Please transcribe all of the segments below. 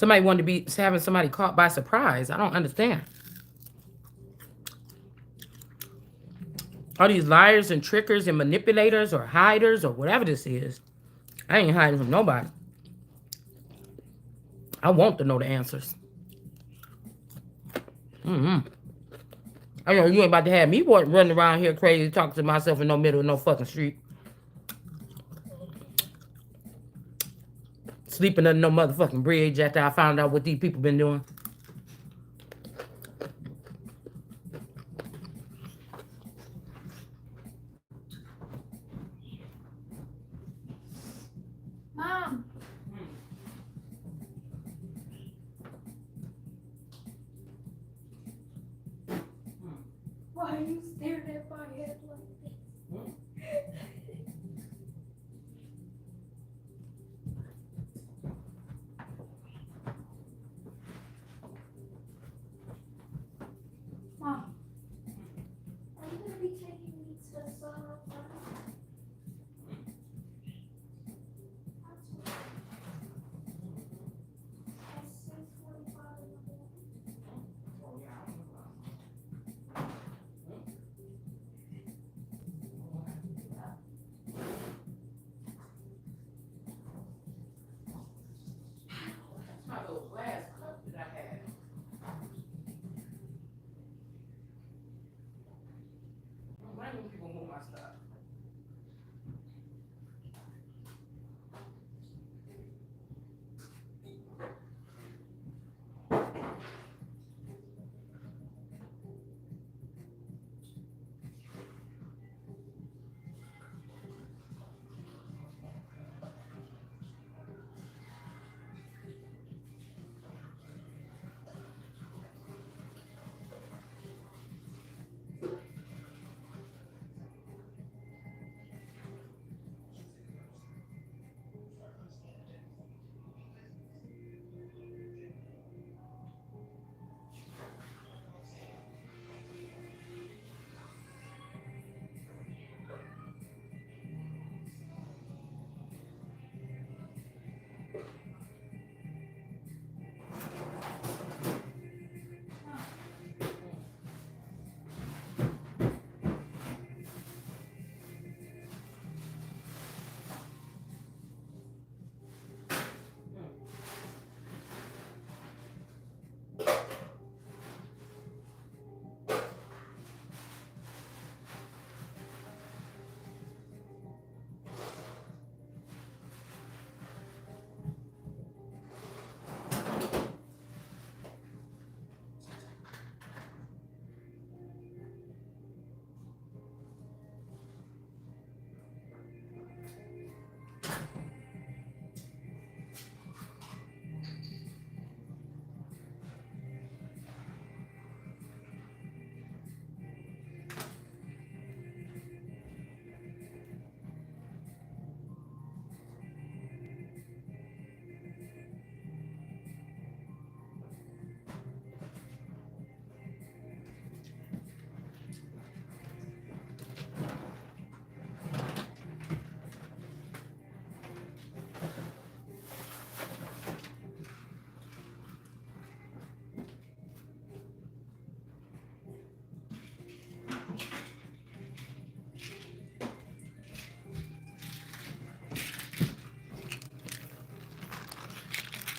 Somebody wanted to be having somebody caught by surprise. I don't understand. All these liars and trickers and manipulators or hiders or whatever this is. I ain't hiding from nobody. I want to know the answers. I know you ain't about to have me running around here crazy talking to myself in no middle of no fucking street. Sleeping under no motherfucking bridge after I found out what these people been doing. Mom. Why are you staring at my head like this? Mom, are you gonna be taking me to the sun?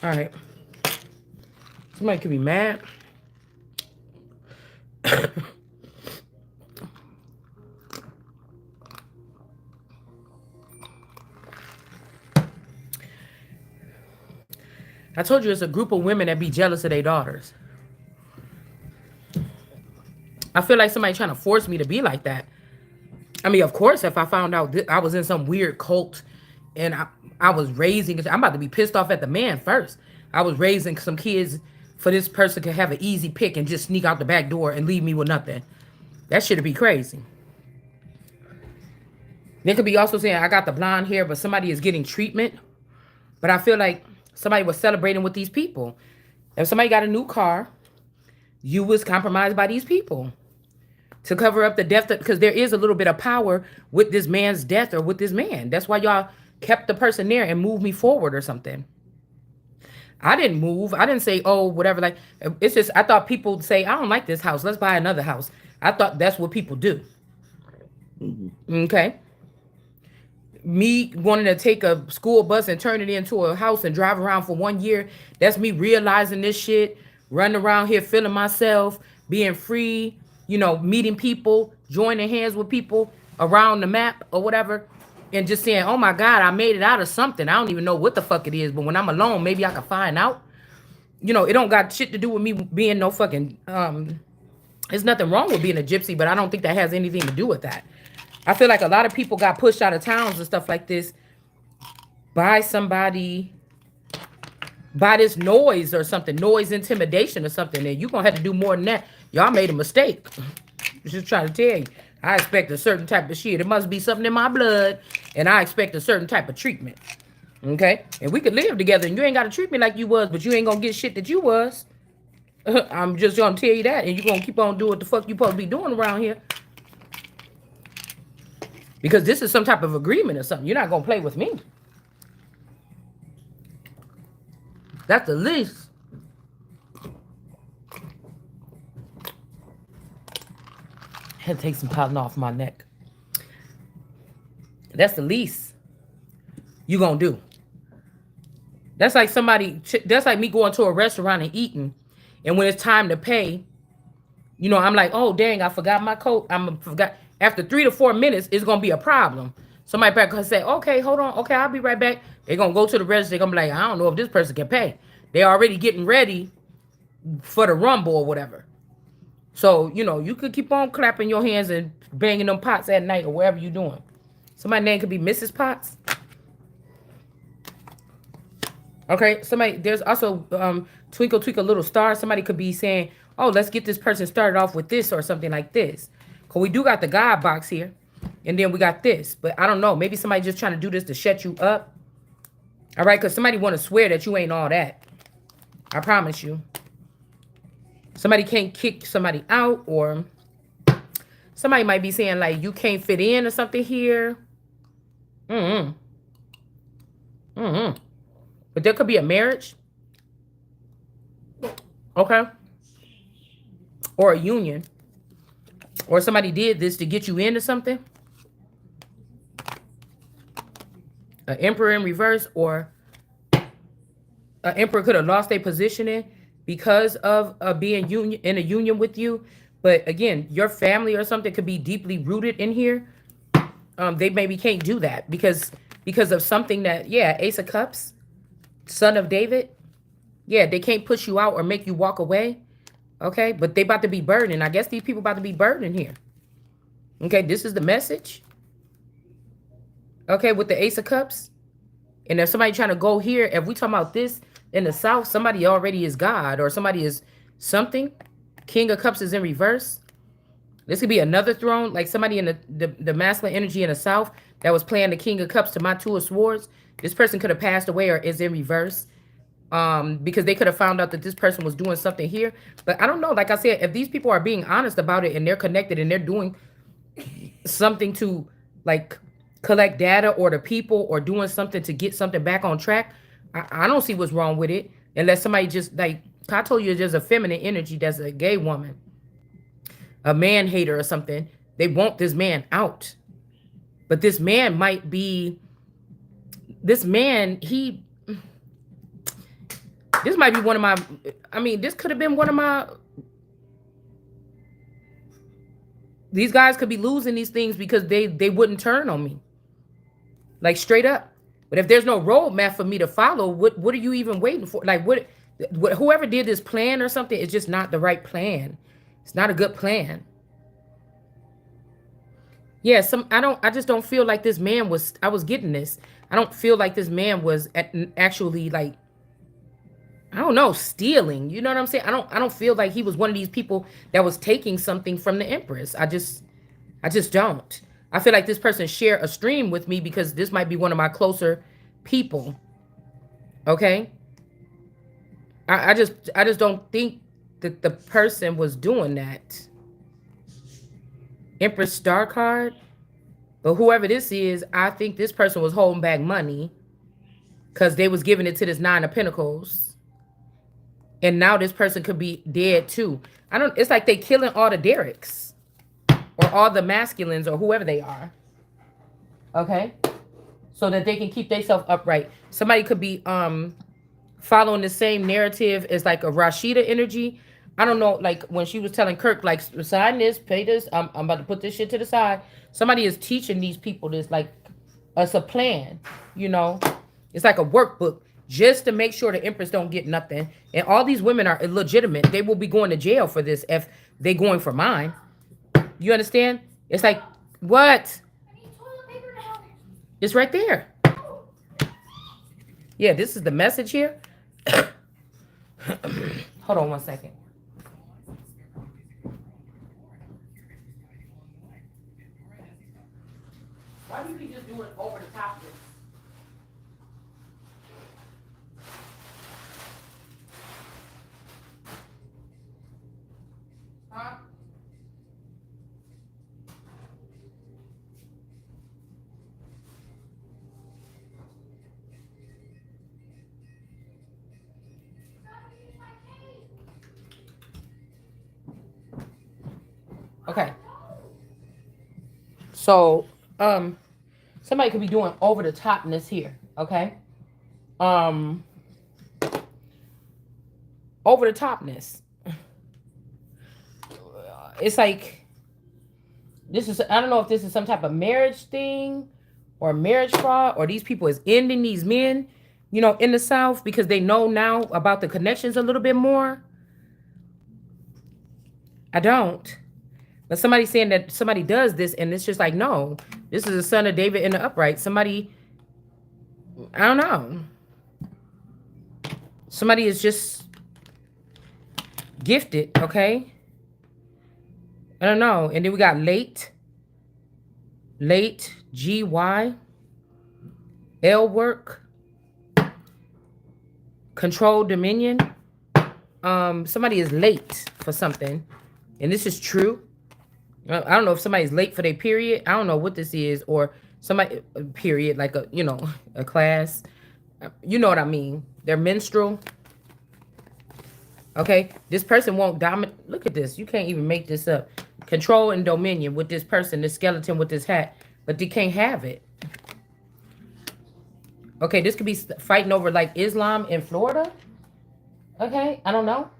All right. Somebody could be mad. I told you it's a group of women that be jealous of their daughters. I feel like somebody trying to force me to be like that. I mean, of course, if I found out I was in some weird cult and I was raising, I'm about to be pissed off at the man first. I was raising some kids for this person to have an easy pick and just sneak out the back door and leave me with nothing. That should be crazy. They could be also saying, I got the blonde hair, but somebody is getting treatment. But I feel like somebody was celebrating with these people. If somebody got a new car, you was compromised by these people to cover up the death, because there is a little bit of power with this man's death or with this man. That's why y'all kept the person there and moved me forward or something. I didn't move. I didn't say, oh, whatever. Like, it's just, I thought people would say, I don't like this house. Let's buy another house. I thought that's what people do. Mm-hmm. Okay. Me wanting to take a school bus and turn it into a house and drive around for 1 year. That's me realizing this shit, running around here feeling myself, being free, meeting people, joining hands with people around the map or whatever, and just saying, oh my God, I made it out of something. I don't even know what the fuck it is, but when I'm alone, maybe I can find out. It don't got shit to do with me being no fucking there's nothing wrong with being a gypsy, but I don't think that has anything to do with that. I feel like a lot of people got pushed out of towns and stuff like this by somebody, by this noise or something, noise intimidation or something. And you're going to have to do more than that. Y'all made a mistake. Just trying to tell you. I expect a certain type of shit. It must be something in my blood, and I expect a certain type of treatment. Okay? And we could live together, and you ain't got to treat me like you was, but you ain't going to get shit that you was. I'm just going to tell you that, and you're going to keep on doing what the fuck you supposed to be doing around here. Because this is some type of agreement or something. You're not going to play with me. That's the least. I had to take some cotton off my neck. That's the least you going to do. That's like that's like me going to a restaurant and eating. And when it's time to pay, I'm like, oh, dang, I forgot my coat. Forgot. After 3 to 4 minutes, it's going to be a problem. Somebody back going to say, okay, hold on. Okay, I'll be right back. They're going to go to the register. They're going to be like, I don't know if this person can pay. They're already getting ready for the rumble or whatever. So, you could keep on clapping your hands and banging them pots at night or wherever you're doing. Somebody's name could be Mrs. Potts. Okay, there's also Twinkle Twinkle Little Star. Somebody could be saying, oh, let's get this person started off with this or something like this. Because we do got the God box here. And then we got this. But I don't know. Maybe somebody just trying to do this to shut you up. All right, because somebody want to swear that you ain't all that. I promise you. Somebody can't kick somebody out, or somebody might be saying, like, you can't fit in or something here. But there could be a marriage. Okay. Or a union. Or somebody did this to get you into something. An emperor in reverse, or an emperor could have lost their positioning because of being in a union with you. But again, your family or something could be deeply rooted in here. They maybe can't do that because of something that, Ace of Cups, son of David. Yeah, they can't push you out or make you walk away. Okay, but they about to be burdened. I guess these people about to be burdened here. Okay, this is the message. Okay, with the Ace of Cups. And if somebody trying to go here, if we talking about this in the South, somebody already is God or somebody is something. King of Cups is in reverse. This could be another throne, like somebody in the masculine energy in the South that was playing the King of Cups to my Two of Swords. This person could have passed away or is in reverse. Because they could have found out that this person was doing something here. But I don't know. Like I said, if these people are being honest about it and they're connected and they're doing something to like collect data or the people or doing something to get something back on track, I don't see what's wrong with it. Unless somebody just like, I told you there's a feminine energy that's a gay woman, a man hater or something. They want this man out. But this man might be, this man, this might be one of my, this could have been one of my, these guys could be losing these things because they wouldn't turn on me. Like straight up. But if there's no roadmap for me to follow, what are you even waiting for? Like what whoever did this plan or something is just not the right plan. It's not a good plan. Yeah, I just don't feel like this man was, I was getting this. I don't feel like this man was actually like, I don't know, stealing. You know what I'm saying? I don't feel like he was one of these people that was taking something from the Empress. I just don't. I feel like this person shared a stream with me because this might be one of my closer people. Okay? I just don't think that the person was doing that. Empress Star card. But whoever this is, I think this person was holding back money because they was giving it to this Nine of Pentacles. And now this person could be dead too. I don't, it's like they killing all the Derricks or all the masculines or whoever they are. Okay? So that they can keep themselves upright. Somebody could be following the same narrative as like a Rashida energy. I don't know, like when she was telling Kirk, like sign this, pay this. I'm about to put this shit to the side. Somebody is teaching these people this, like it's a plan, you know. It's like a workbook just to make sure the Empress don't get nothing. And all these women are illegitimate. They will be going to jail for this if they going for mine. You understand? It's like what? I need toilet paper now. It's right there. Yeah, this is the message here. Hold on one second. Why do you just do it over the top of this? Huh? Okay. So, somebody could be doing over the topness here, okay? Over the topness. It's like this is, I don't know if this is some type of marriage thing or marriage fraud, or these people is ending these men, you know, in the South because they know now about the connections a little bit more. I don't. But somebody saying that somebody does this, and it's just like, no, this is the son of David in the upright. Somebody, I don't know. Somebody is just gifted, okay? I don't know. And then we got late, GY, L work, control dominion. Somebody is late for something, and this is true. I don't know if somebody's late for their period. I don't know what this is, or somebody period, like a, you know, a class. You know what I mean? They're menstrual. Okay, this person won't dominate. Look at this. You can't even make this up. Control and dominion with this person, this skeleton with this hat, but they can't have it. Okay, this could be fighting over like Islam in Florida. Okay, I don't know.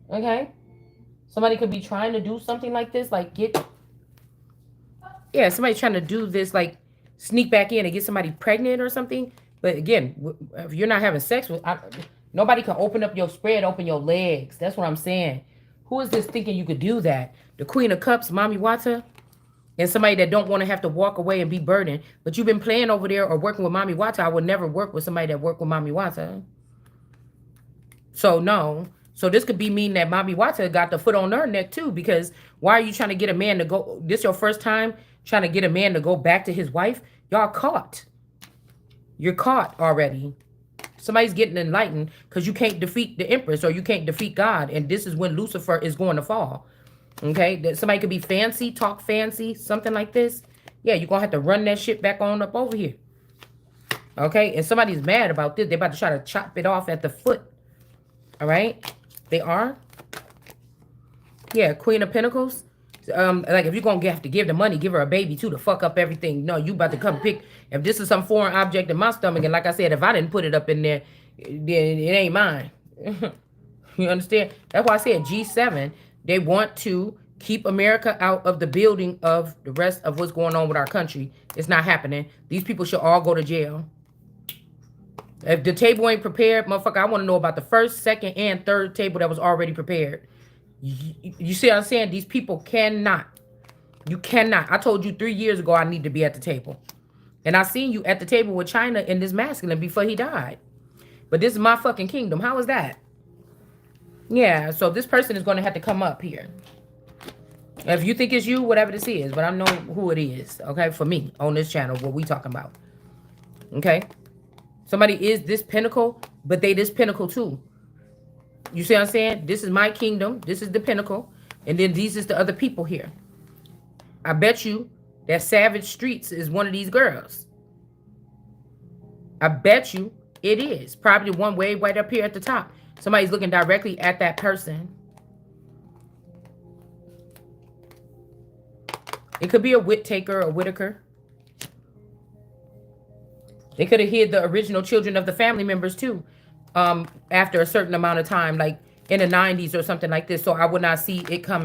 Okay. Somebody could be trying to do something like this, like yeah, somebody trying to do this, like sneak back in and get somebody pregnant or something. But again, if you're not having sex with, nobody can open up your spread, open your legs. That's what I'm saying. Who is this thinking you could do that? The Queen of Cups, Mami Wata, and somebody that don't want to have to walk away and be burdened. But you've been playing over there or working with Mami Wata. I would never work with somebody that worked with Mami Wata. So no. So this could be mean that Mami Wata got the foot on her neck too, because why are you trying to get a man to go? This your first time trying to get a man to go back to his wife? Y'all caught. You're caught already. Somebody's getting enlightened because you can't defeat the Empress or you can't defeat God. And this is when Lucifer is going to fall. Okay? Somebody could be fancy, talk fancy, something like this. Yeah, you're going to have to run that shit back on up over here. Okay? And somebody's mad about this. They're about to try to chop it off at the foot. All right? They are. Yeah, Queen of Pentacles. Like if you're gonna have to give the money, give her a baby too to fuck up everything. No, you about to come pick. If this is some foreign object in my stomach, and like I said, if I didn't put it up in there, then it ain't mine. You understand? That's why I said G7. They want to keep America out of the building of the rest of what's going on with our country. It's not happening. These people should all go to jail. If the table ain't prepared, motherfucker, I want to know about the first, second, and third table that was already prepared. You see what I'm saying? These people cannot. You cannot. I told you 3 years ago I need to be at the table. And I seen you at the table with China and this masculine before he died. But this is my fucking kingdom. How is that? Yeah, so this person is going to have to come up here. If you think it's you, whatever this is. But I know who it is, okay? For me, on this channel, what we talking about. Okay? Somebody is this pinnacle, but they this pinnacle too. You see what I'm saying? This is my kingdom. This is the pinnacle. And then these is the other people here. I bet you that Savage Streets is one of these girls. I bet you it is. Probably one way right up here at the top. Somebody's looking directly at that person. It could be a Whittaker or Whitaker. They could have hid the original children of the family members too, after a certain amount of time, like in the 90s or something like this. So I would not see it coming.